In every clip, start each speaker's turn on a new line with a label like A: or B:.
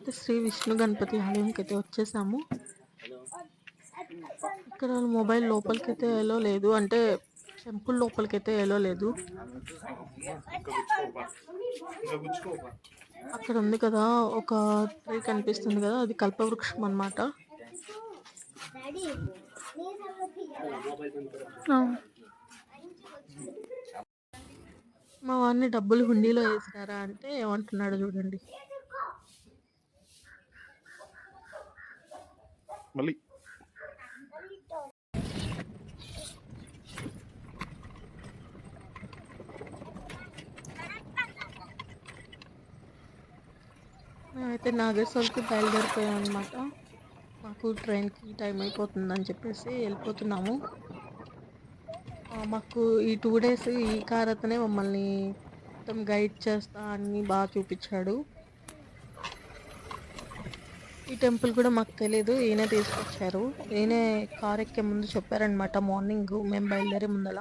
A: ఇక్కడైతే శ్రీ విష్ణు గణపతి ఆలయంకి అయితే వచ్చేసాము. ఇక్కడ మొబైల్ లోపలికైతే ఎలో లేదు, అంటే టెంపుల్ లోపలికైతే ఎలో లేదు. అక్కడ ఉంది కదా ఒక ట్రీ కనిపిస్తుంది కదా, అది కల్పవృక్షం అన్నమాట. మా వాడిని డబ్బులు హుండీలో వేసినారా అంటే ఏమంటున్నాడు చూడండి.
B: మళ్ళీ
A: మేమైతే నాగేశ్వర్కి బయలుదేరిపోయాం అనమాట. మాకు ట్రైన్కి టైం అయిపోతుందని చెప్పేసి వెళ్ళిపోతున్నాము. మాకు ఈ 2 days ఈ కార్ అతనే మమ్మల్ని మొత్తం గైడ్ చేస్తా అన్ని బాగా చూపించాడు. ఈ టెంపుల్ కూడా మాకు తెలియదు, ఈయనే తీసుకొచ్చారు. ఈయనే కార్ ఎక్కే ముందు చెప్పారనమాట మార్నింగ్ మేము బయలుదేరే ముందల.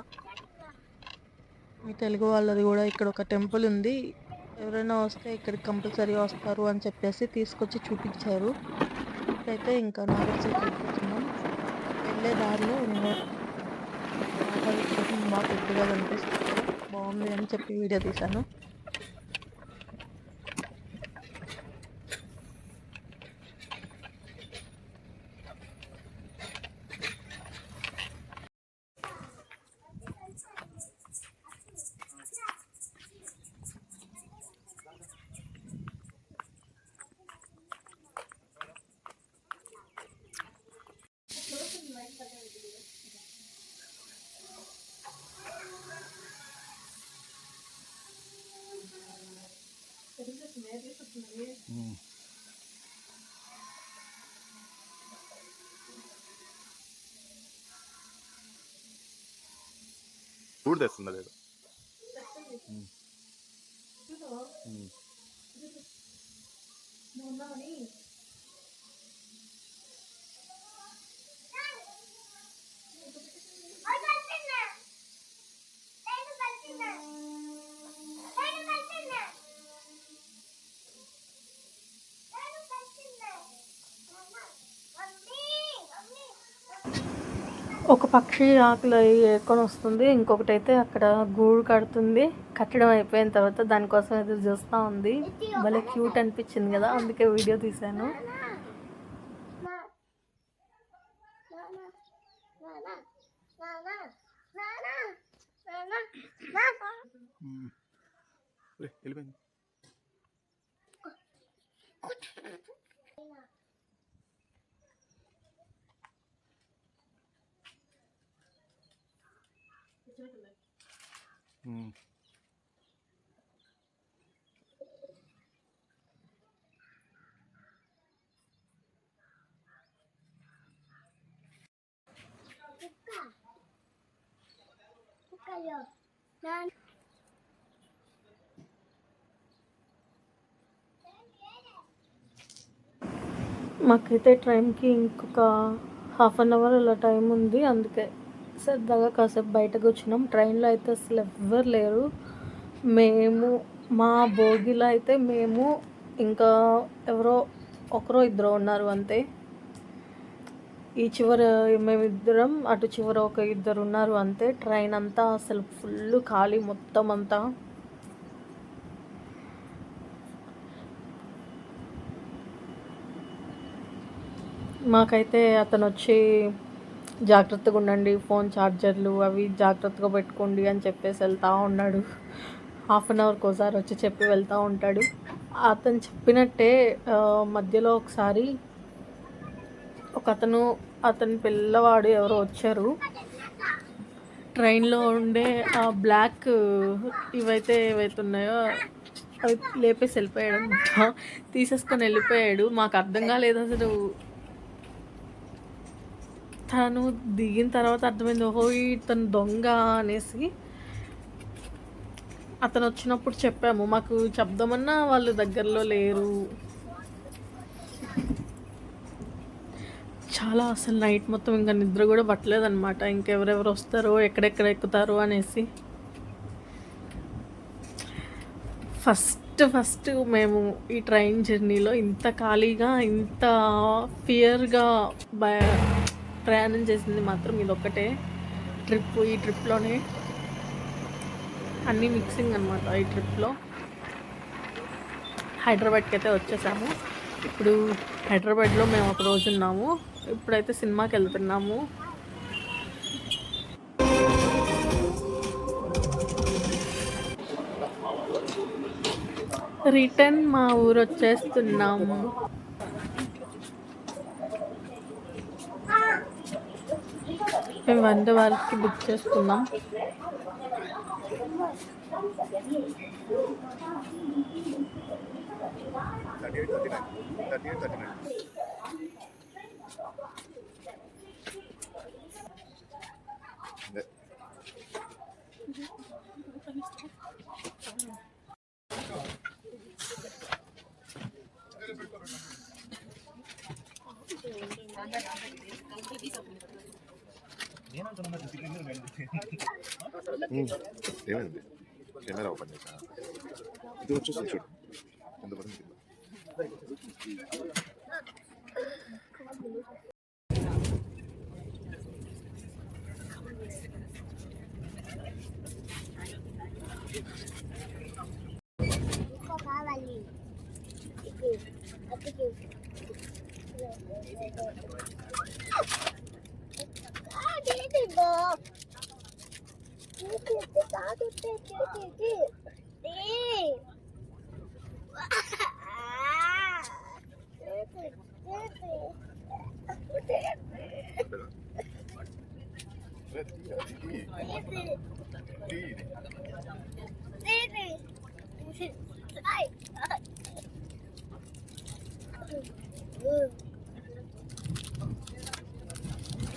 A: మీ తెలుగు వాళ్ళది కూడా ఇక్కడ ఒక టెంపుల్ ఉంది, ఎవరైనా వస్తే ఇక్కడికి కంపల్సరీ వస్తారు అని చెప్పేసి తీసుకొచ్చి చూపించారు. ఇప్పుడైతే ఇంకా నాగేశ్వరికి వెళ్ళిపోతున్నాం. వెళ్ళే దారిలో విగ్రహం బాగా పెద్దగా కనిపిస్తుంది, బాగుంది అని చెప్పి వీడియో తీశాను.
B: ఊడి తెస్తుంది లేదు.
A: ఒక పక్షి ఆకులు ఏరుకొని వస్తుంది, ఇంకొకటి అయితే అక్కడ గూడు కడుతుంది. కట్టడం అయిపోయిన తర్వాత దానికోసం ఎదురు చూస్తూ ఉంది. భలే క్యూట్ అనిపించింది కదా, అందుకే వీడియో తీశాను.
B: వెళ్ళిపోయింది.
A: మాకైతే ట్రైన్కి ఇంకొక 1/2 hour అలా టైం ఉంది, అందుకే సరదాగా కాసేపు బయటకు వచ్చినాం. ట్రైన్లో అయితే అసలు ఎవ్వరు లేరు. మేము మా భోగిలో అయితే మేము ఇంకా ఎవరో ఒకరో ఇద్దరు ఉన్నారు అంతే. ఈ చివర మేమిద్దరం, అటు చివర ఒక ఇద్దరు ఉన్నారు అంతే. ట్రైన్ అంతా అసలు ఫుల్ ఖాళీ మొత్తం అంతా. మాకైతే అతను వచ్చి జాగ్రత్తగా ఉండండి, ఫోన్ ఛార్జర్లు అవి జాగ్రత్తగా పెట్టుకోండి అని చెప్పేసి వెళ్తూ ఉన్నాడు. 1/2 hourకి ఒకసారి వచ్చి చెప్పి వెళ్తూ ఉంటాడు. అతను చెప్పినట్టే మధ్యలో ఒకసారి అతని పిల్లవాడు ఎవరో వచ్చారు. ట్రైన్లో ఉండే ఆ బ్లాక్ ఏవైతే ఉన్నాయో అవి లేపేసి వెళ్ళిపోయాడు అనమాట, తీసేసుకొని వెళ్ళిపోయాడు. మాకు అర్థం కాలేదు అసలు. తను దిగిన తర్వాత అర్థమైంది, ఓహో తను దొంగ అనేసి. అతను వచ్చినప్పుడు చెప్పాము, మాకు చెప్దామన్నా వాళ్ళు దగ్గరలో లేరు. చాలా అసలు నైట్ మొత్తం ఇంకా నిద్ర కూడా పట్టలేదన్నమాట, ఇంకెవరెవరు వస్తారో ఎక్కడెక్కడ ఎక్కుతారో అనేసి. ఫస్ట్ ఫస్ట్ మేము ఈ ట్రైన్ జర్నీలో ఇంత ఖాళీగా ఇంత ఫియర్గా ప్రయాణం చేసింది మాత్రం ఇదొక్కటే ఈ ట్రిప్లోనే అన్నీ మిక్సింగ్ అనమాట. ఈ ట్రిప్లో హైదరాబాద్కి అయితే వచ్చేసాము. ఇప్పుడు హైదరాబాద్లో మేము ఒక రోజు ఉన్నాము. ఇప్పుడైతే సినిమాకి వెళ్తున్నాము. రిటర్న్ మా ఊరు వచ్చేస్తున్నాము. మేము వంద వాళ్ళకి బుక్ చేసుకున్నాం.
B: ఏమైంది కెమెరా ఓపెన్ చేసా ఇది వచ్చేసి చూడు ఎంత పడింది.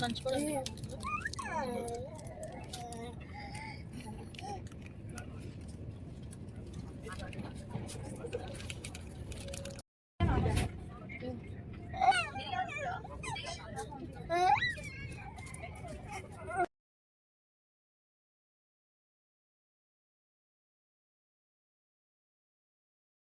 A: లంచ్ కూడా